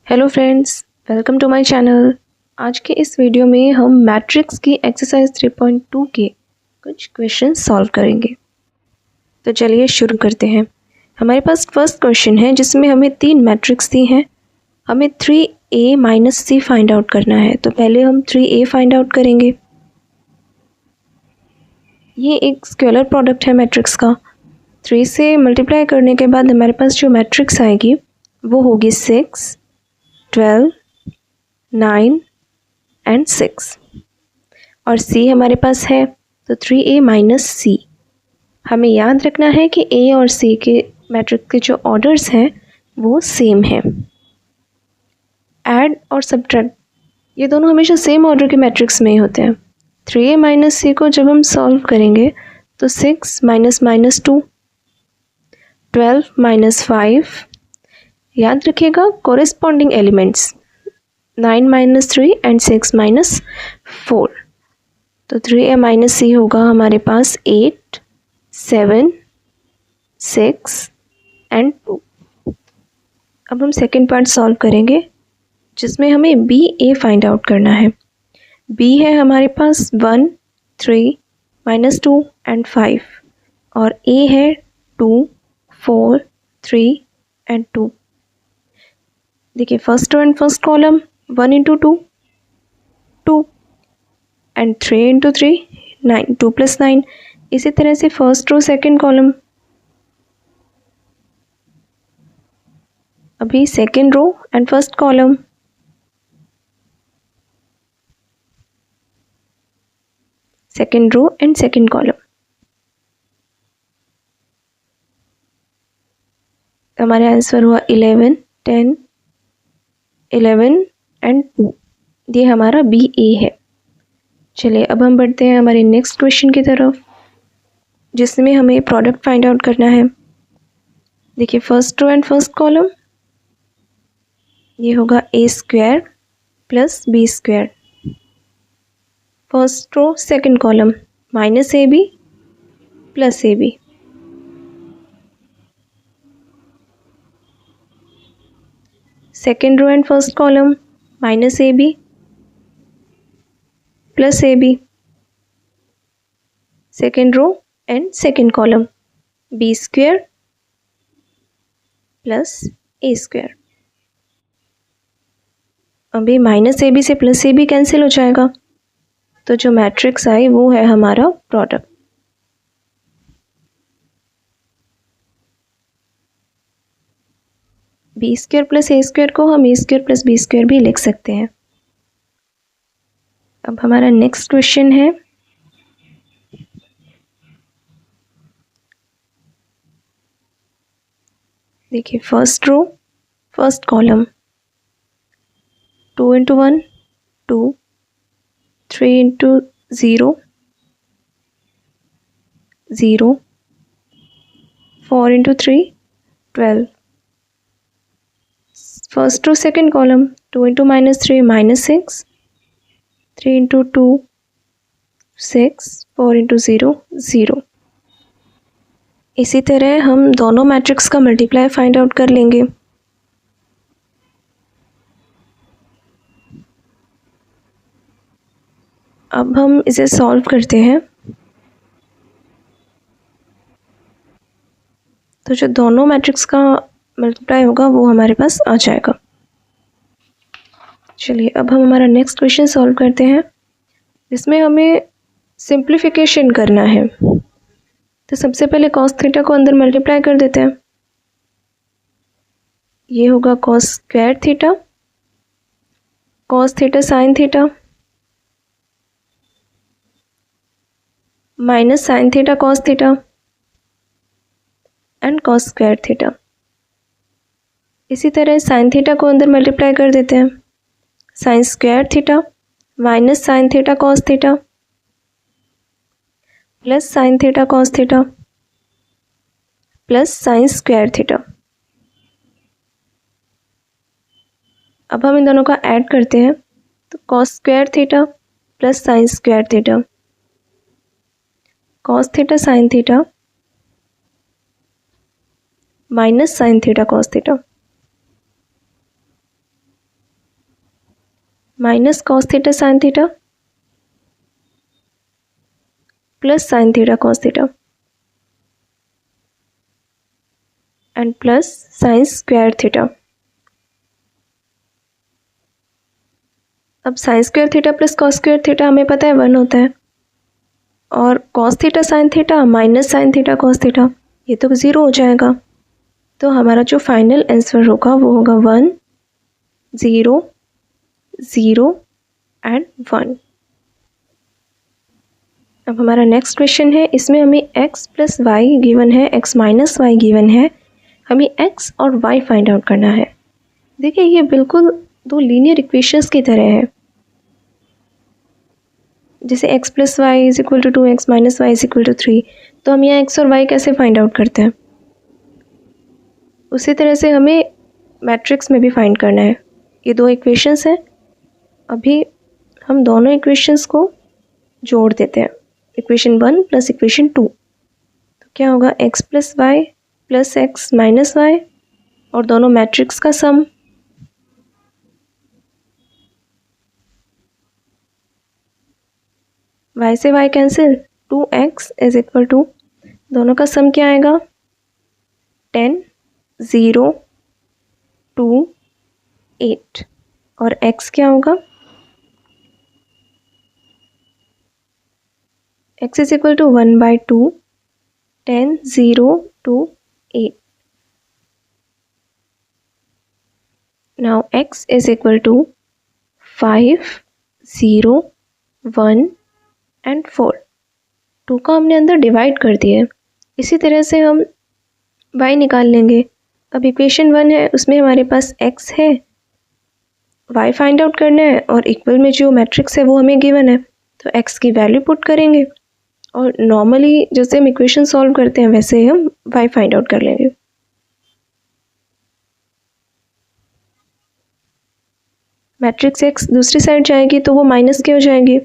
Hello friends, welcome to my channel. आज के इस वीडियो में हम मैट्रिक्स की एक्सरसाइज 3.2 के कुछ क्वेश्चन सॉल्व करेंगे। तो चलिए शुरू करते हैं। हमारे पास फर्स्ट क्वेश्चन है जिसमें हमें तीन मैट्रिक्स दी हैं। हमें 3a माइनस सी फाइंड आउट करना है। तो पहले हम 3a फाइंड आउट करेंगे। ये एक स्केलर प्रोडक्ट है मैट्रिक्स का। 3 से मल्टीप्लाई करने के बाद हमारे पास जो मैट्रिक्स आएगी वो होगी 6, 12, 9 एंड 6 और c हमारे पास है तो 3a माइनस सी। हमें याद रखना है कि a और c के मैट्रिक्स के जो ऑर्डर्स हैं वो सेम हैं। ऐड और सब्ट्रैक्ट ये दोनों हमेशा सेम ऑर्डर के मैट्रिक्स में ही होते हैं। 3a माइनस सी को जब हम सॉल्व करेंगे तो 6 माइनस माइनस 2, 12 माइनस 5, याद रखिएगा corresponding elements 9 minus 3 and 6 minus 4। तो 3a माइनस सी होगा हमारे पास 8, 7, 6 एंड 2। अब हम सेकेंड पार्ट सॉल्व करेंगे जिसमें हमें बी ए फाइंड आउट करना है। बी है हमारे पास 1, 3, माइनस 2 एंड 5 और ए है 2, 4, 3 एंड 2। देखिए first row and first column 1 into 2, 2 and 3 into 3, 9, 2 plus 9। इसी तरह से फर्स्ट रो सेकेंड कॉलम, अभी second row and first column, second row and second column. हमारा आंसर हुआ 11, 10, 11 एंड 2। ये हमारा बी ए है। चलिए अब हम बढ़ते हैं हमारे नेक्स्ट क्वेश्चन की तरफ जिसमें हमें प्रोडक्ट फाइंड आउट करना है। देखिए first row and first column, ये होगा a square plus b square. First row second column minus a b plus a b. Second row and first column minus a b plus a b. Second row and second column b square plus a square. अभी minus a b से plus a b cancel हो जाएगा तो जो matrix आई वो है हमारा product. B square plus a square को हम ए स्क्वायर प्लस बी स्क्वायर भी लिख सकते हैं। अब हमारा नेक्स्ट क्वेश्चन है देखिए first row first column 2 into 1 2, 3 into 0 0, 4 into 3 12। First row second column 2 into minus 3 minus 6, 3 into 2 6, 4 into 0 0। इसी तरह हम दोनों मैट्रिक्स का मल्टीप्लाई फाइंड आउट कर लेंगे। अब हम इसे सॉल्व करते हैं तो जो दोनों मैट्रिक्स का मल्टीप्लाई होगा वो हमारे पास आ जाएगा। चलिए अब हम हमारा नेक्स्ट क्वेश्चन सॉल्व करते हैं जिसमें हमें सिंप्लीफिकेशन करना है। तो सबसे पहले कॉस थीटा को अंदर मल्टीप्लाई कर देते हैं। ये होगा cos square theta, cos theta sine theta minus sine theta cos theta and cos square theta. इसी तरह साइन थीटा को अंदर मल्टीप्लाई कर देते हैं। Sine square theta minus sine theta cos theta plus sine theta cos theta plus sine square theta. अब हम इन दोनों का ऐड करते हैं तो cos square theta plus sine square theta, cos theta sine theta minus sine theta cos theta. Minus cos theta sine theta plus sine theta cos theta and plus sine square theta. अब sine square theta plus cos square theta हमें पता है 1 होता है, और cos theta sine theta minus sine theta cos theta ये तो 0 हो जाएगा। तो हमारा जो फाइनल आंसर होगा वो होगा 1 0 0 एंड 1। अब हमारा नेक्स्ट क्वेश्चन है, इसमें हमें x प्लस वाई गिवन है, x माइनस वाई गिवन है, हमें x और y फाइंड आउट करना है। देखिए ये बिल्कुल दो लीनियर इक्वेशंस की तरह है, जैसे x plus y is equal to 2x minus y is equal to 3, तो हम यहाँ x और y कैसे फाइंड आउट करते हैं, उसी तरह से हमें मैट्रिक्स में भी फाइंड करना है। ये दो इक्वेशंस हैं, अभी हम दोनों इक्वेशंस को जोड़ देते हैं, इक्वेशन 1 प्लस इक्वेशन 2। तो क्या होगा, x plus y plus x minus y और दोनों मैट्रिक्स का सम। y से y cancel, 2x is equal to, दोनों का सम क्या आएगा 10 0 2 8, और x क्या होगा, x is equal to 1/2 10 0 2 8। Now x is equal to 5 0 1 and 4। 2 को हमने अंदर डिवाइड कर दिया है, इसी तरह से हम y निकाल लेंगे। अब इक्वेशन 1 है, उसमें हमारे पास x है, y फाइंड आउट करना है, और इक्वल में जो मैट्रिक्स है वो हमें गिवन है, तो x की वैल्यू पुट करेंगे, और नॉर्मली जैसे हम इक्वेशन सॉल्व करते हैं वैसे ही हम y फाइंड आउट कर लेंगे। मैट्रिक्स x दूसरी साइड जाएगी तो वो माइनस की हो जाएगी,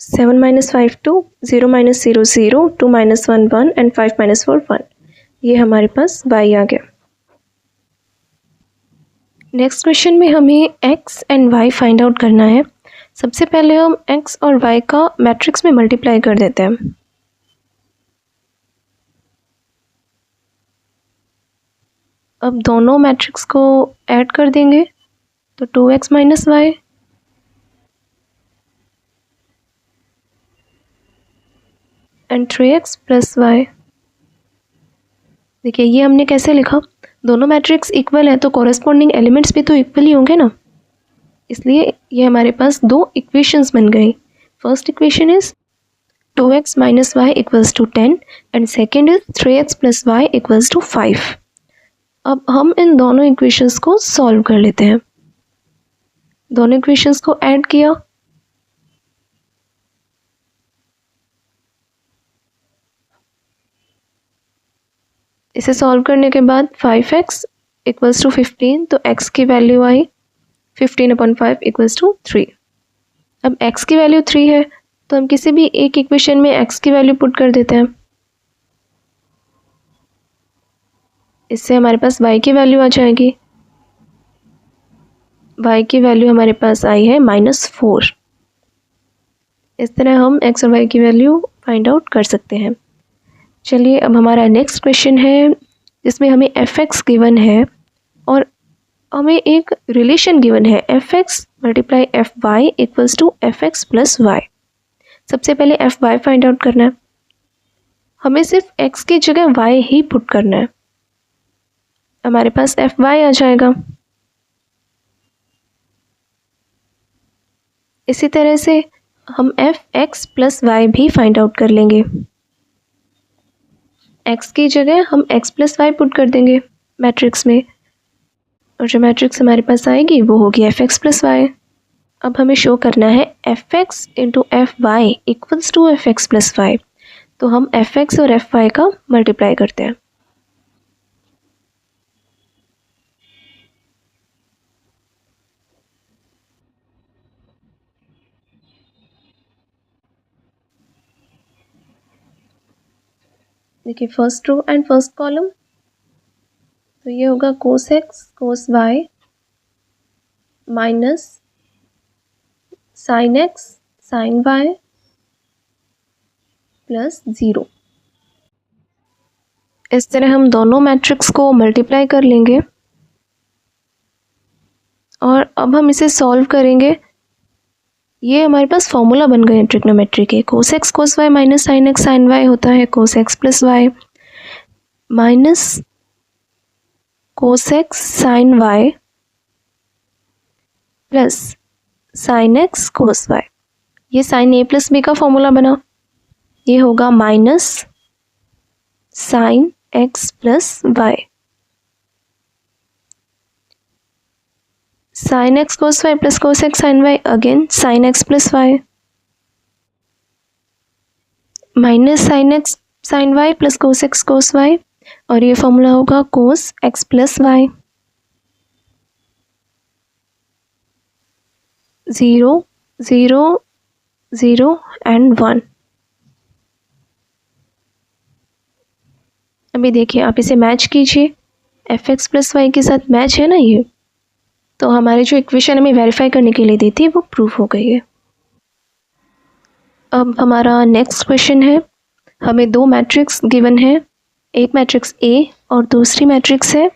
7 minus 5 2 0 minus 0 0 2 minus 1 1 and 5 minus 4 1। ये हमारे पास y आ गया। नेक्स्ट क्वेश्चन में हमें x and y find out करना है। सबसे पहले हम x और y का मैट्रिक्स में मल्टीप्लाई कर देते हैं। अब दोनों मैट्रिक्स को ऐड कर देंगे, तो 2x minus y and 3x plus y. देखिए ये हमने कैसे लिखा, दोनों मैट्रिक्स इक्वल है तो कॉरेस्पॉन्डिंग एलिमेंट्स भी तो इक्वल ही होंगे ना, इसलिए ये हमारे पास दो इक्वेशंस बन गई। First equation is 2x minus y equals to 10 and second is 3x plus y equals to 5। अब हम इन दोनों इक्वेशंस को सॉल्व कर लेते हैं। दोनों इक्वेशंस को ऐड किया, इसे सॉल्व करने के बाद 5x इक्वल्स टू 15, तो x की वैल्यू आई 15/5 इक्वल्स टू 3। अब x की वैल्यू 3 है तो हम किसी भी एक इक्वेशन में x की वैल्यू पुट कर देते हैं, इससे हमारे पास y की वैल्यू आ जाएगी। y की वैल्यू हमारे पास आई है -4। इस तरह हम x और y की वैल्यू फाइंड आउट कर सकते हैं। चलिए अब हमारा नेक्स्ट क्वेश्चन है, जिसमें हमें f(x) गिवन है और हमें एक रिलेशन गिवन है f(x) multiply fy equals to f(x) plus y। सबसे पहले fy फाइंड आउट करना है, हमें सिर्फ x की जगह y ही पुट करना है, हमारे पास fy आ जाएगा। इसी तरह से हम f(x) प्लस y भी फाइंड आउट कर लेंगे, x की जगह हम x प्लस वाई पुट कर देंगे मैट्रिक्स में, और जो मैट्रिक्स हमारे पास आएगी वो होगी f(x) प्लस वाई। अब हमें शो करना है f(x) into fy equals to f(x) plus y, तो हम f(x) और fy का मल्टीप्लाई करते हैं। देखिए first row and first column, तो ये होगा cos x cos y minus sine x sine y plus 0। इस तरह हम दोनों मैट्रिक्स को मल्टीप्लाई कर लेंगे और अब हम इसे सॉल्व करेंगे। ये हमारे पास फॉर्मूला बन गए ट्रिग्नोमेट्री के। Cos x cos y minus sine x sine y होता है cos x plus y minus cos x sine y plus sine x cos y. ये साइन ए प्लस बी का फॉर्मूला बना। ये होगा minus sine x plus y sine x cos y plus cos x sine y again sine x plus y minus sine x sine y plus cos x cos y और ये formula होगा cos x plus y. 0 0 0 and 1। अभी देखिए आप इसे match कीजिए, F x plus Y के साथ मैच है ना ये, तो हमारी जो इक्वेशन हमें वेरीफाई करने के लिए दी थी वो प्रूफ हो गई है। अब हमारा नेक्स्ट क्वेश्चन है, हमें दो मैट्रिक्स गिवन है, एक मैट्रिक्स ए और दूसरी मैट्रिक्स है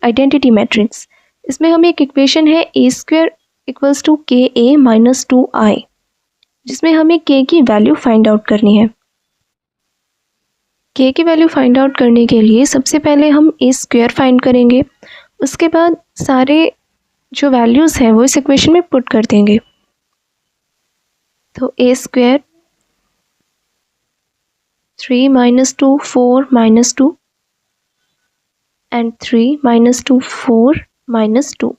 आइडेंटिटी मैट्रिक्स। इसमें हमें एक इक्वेशन है ए स्क्वायर इक्वल्स टू के ए माइनस 2i, जिसमें हमें के की वैल्यू फाइंड आउट करनी है। के की वैल्यू फाइंड आउट करने के लिए सबसे पहले हम ए स्क्वायर फाइंड करेंगे, उसके बाद सारे जो वैल्यूज़ हैं वो इस इक्वेशन में पुट कर देंगे। तो ए square 3 minus 2 4 minus 2 and 3 minus 2 4 minus 2।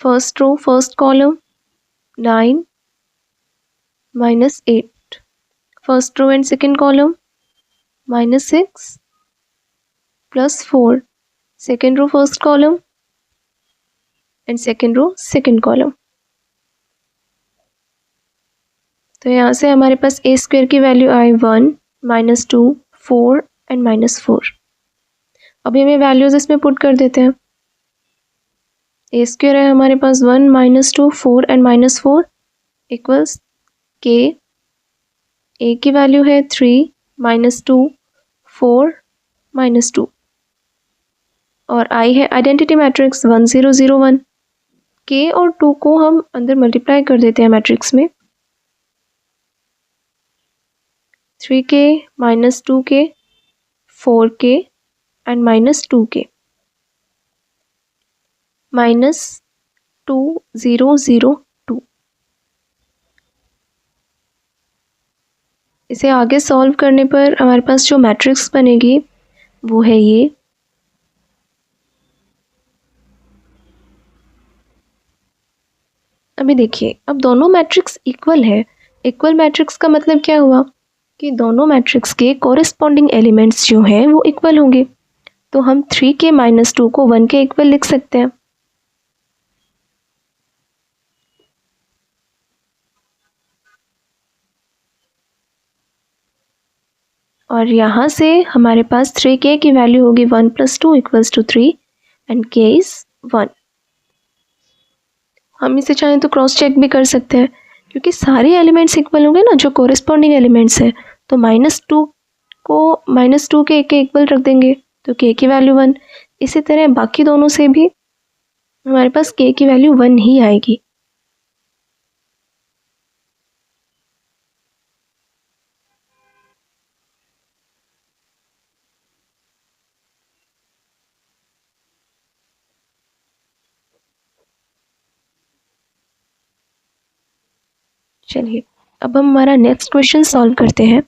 First row first column 9 minus 8, first row and second column minus 6 plus 4, second row first column and second row second column। तो यहाँ से हमारे पास ए स्क्वायर की value I 1 minus 2 4 and minus 4। अभी हमें values इसमें put कर देते हैं। ए स्क्वायर है हमारे पास 1 माइनस 2 4 एंड माइनस 4 इक्वल्स के। ए की वैल्यू है 3 माइनस 2 4 माइनस 2 और आई है आइडेंटिटी मैट्रिक्स 1 0 0 1। के और 2 को हम अंदर मल्टीप्लाई कर देते हैं मैट्रिक्स में। 3k minus 2k 4k and minus 2k minus 2 0 0 2। इसे आगे सॉल्व करने पर हमारे पास जो मैट्रिक्स बनेगी वो है ये। अभी देखिए अब दोनों मैट्रिक्स इक्वल है। इक्वल मैट्रिक्स का मतलब क्या हुआ कि दोनों मैट्रिक्स के कोरिस्पॉन्डिंग एलिमेंट्स जो हैं वो इक्वल होंगे। तो हम 3k माइनस 2 को 1 के इक्वल लिख सकते हैं। और यहाँ से हमारे पास 3k की वैल्यू होगी 1 plus 2 equals to 3 and k is 1। हम इसे चाहें तो क्रॉस चेक भी कर सकते हैं क्योंकि सारे एलिमेंट्स इक्वल होंगे ना जो कोरिस्पॉन्डिंग एलिमेंट्स हैं। तो माइनस 2 को माइनस 2 के इक्वल रख देंगे तो k की वैल्यू 1। इसी तरह बाकी दोनों से भी हमारे पास k की वैल्यू 1 ही आएगी। चलिए अब हम हमारा नेक्स्ट क्वेश्चन सॉल्व करते हैं।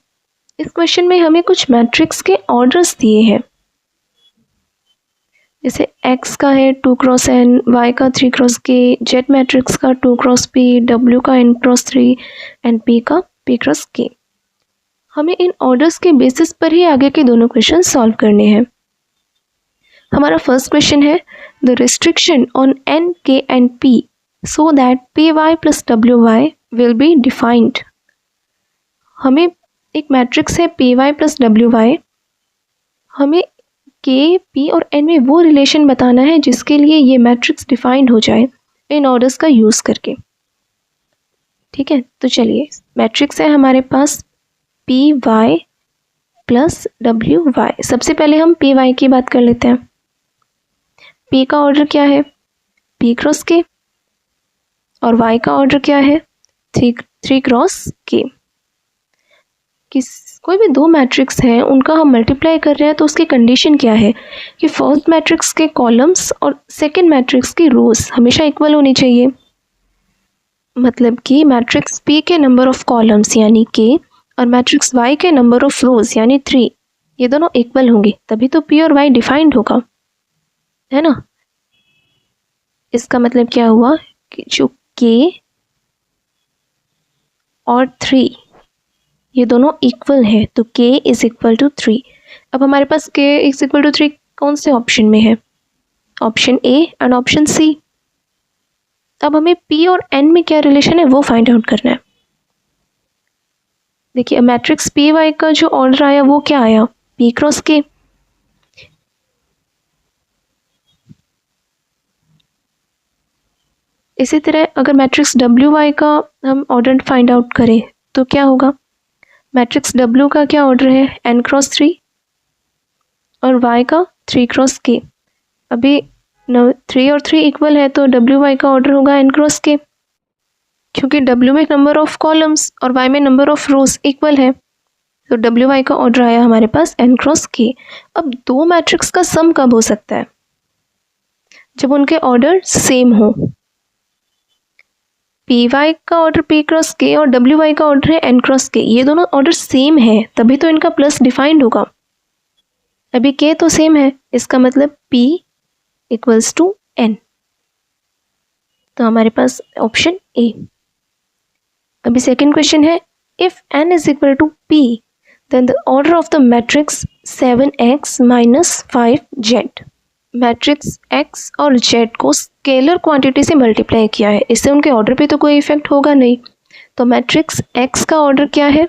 इस क्वेश्चन में हमें कुछ मैट्रिक्स के ऑर्डर्स दिए हैं, जैसे x का है 2 क्रॉस n, y का 3 क्रॉस k, z मैट्रिक्स का 2 क्रॉस p, w का n क्रॉस 3 एंड p का p क्रॉस k। हमें इन ऑर्डर्स के बेसिस पर ही आगे के दोनों क्वेश्चन सॉल्व करने हैं। हमारा फर्स्ट क्वेश्चन है the restriction on n, k and p so that py plus wy will be defined. हमें एक मैट्रिक्स है p Y plus W y, हमें के, पी और एन में वो रिलेशन बताना है जिसके लिए ये मैट्रिक्स डिफाइंड हो जाए इन ऑर्डर्स का यूज़ करके। ठीक है, तो चलिए मैट्रिक्स है हमारे पास P Y plus W Y. सबसे पहले हम पी वाई की बात कर लेते हैं। पी का ऑर्डर क्या है? पी क्रॉस के, और वाई का ऑर्डर क्या है? थ्री क्रॉस के। कोई भी दो मैट्रिक्स हैं उनका हम मल्टीप्लाई कर रहे हैं तो उसकी कंडीशन क्या है कि फर्स्ट मैट्रिक्स के कॉलम्स और सेकंड मैट्रिक्स की रोज हमेशा इक्वल होनी चाहिए। मतलब कि मैट्रिक्स पी के नंबर ऑफ कॉलम्स यानी के और मैट्रिक्स वाई के नंबर ऑफ रोज यानी 3, ये दोनों इक्वल होंगे, तभी तो पी और वाई डिफाइंड होगा, है ना। इसका मतलब क्या हुआ कि जो के और 3 ये दोनों इक्वल है तो k इज इक्वल टू 3। अब हमारे पास k इज इक्वल टू 3 कौन से ऑप्शन में है? Option A and option C. अब हमें p और n में क्या रिलेशन है वो फाइंड आउट करना है। देखिए मैट्रिक्स पी वाई का जो ऑर्डर आया वो क्या आया? p cross k। इसी तरह अगर मैट्रिक्स डब्ल्यू वाई का हम ऑर्डर फाइंड आउट करें तो क्या होगा? मैट्रिक्स W का क्या ऑर्डर है? n क्रॉस 3 और y का 3 क्रॉस k। अभी 3 और 3 इक्वल है तो WY का ऑर्डर होगा n क्रॉस k, क्योंकि W में नंबर ऑफ कॉलम्स और y में नंबर ऑफ रोज इक्वल है तो WY का ऑर्डर आया हमारे पास n क्रॉस k। अब दो मैट्रिक्स का सम कब हो सकता है? जब उनके ऑर्डर सेम हो। पी वाई का ऑर्डर पी क्रॉस के और डब्ल्यू वाई का ऑर्डर है एन क्रॉस के, ये दोनों ऑर्डर सेम है तभी तो इनका प्लस डिफाइंड होगा। अभी के तो सेम है, इसका मतलब पी इक्वल्स टू एन, तो हमारे पास ऑप्शन ए। अभी सेकंड क्वेश्चन है, if n is equal to p then the order of the matrix 7x minus 5z। Matrix x और z को स्केलर क्वांटिटी से मल्टीप्लाई किया है, इससे उनके ऑर्डर पे तो कोई इफेक्ट होगा नहीं। तो मैट्रिक्स x का ऑर्डर क्या है?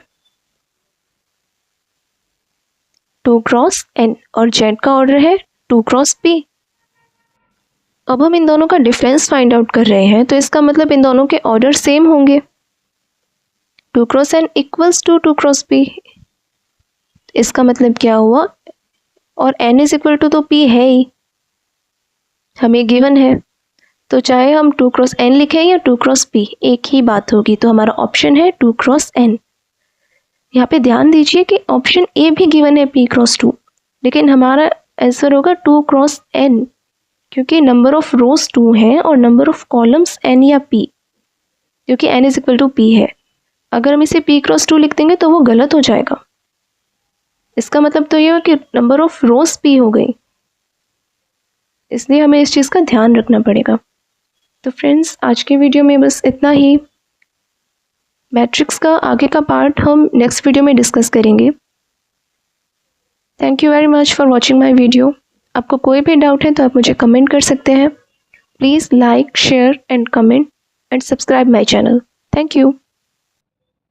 2 क्रॉस n और z का ऑर्डर है 2 क्रॉस p। अब हम इन दोनों का डिफरेंस फाइंड आउट कर रहे हैं तो इसका मतलब इन दोनों के ऑर्डर सेम होंगे। 2 cross n equals to 2 cross p। इसका मतलब क्या हुआ? और n इज इक्वल टू तो p है ही, हमें गिवन है, तो चाहे हम 2 क्रॉस n लिखें या 2 क्रॉस p एक ही बात होगी। तो हमारा ऑप्शन है 2 क्रॉस n। यहाँ पे ध्यान दीजिए कि ऑप्शन ए भी गिवन है p क्रॉस 2, लेकिन हमारा आंसर होगा 2 क्रॉस n, क्योंकि नंबर ऑफ रोज 2 है और नंबर ऑफ कॉलम्स n या p, क्योंकि n is equal to p है। अगर हम इसे p क्रॉस 2 लिख देंगे तो वो गलत हो जाएगा। इसका मतलब तो ये हो कि नंबर ऑफ रोज p हो गई, इसलिए हमें इस चीज़ का ध्यान रखना पड़ेगा। तो फ्रेंड्स आज के वीडियो में बस इतना ही। मैट्रिक्स का आगे का पार्ट हम नेक्स्ट वीडियो में डिस्कस करेंगे। Thank you very much for watching my video. आपको कोई भी डाउट है तो आप मुझे कमेंट कर सकते हैं। Please like, share and comment and subscribe my channel. Thank you.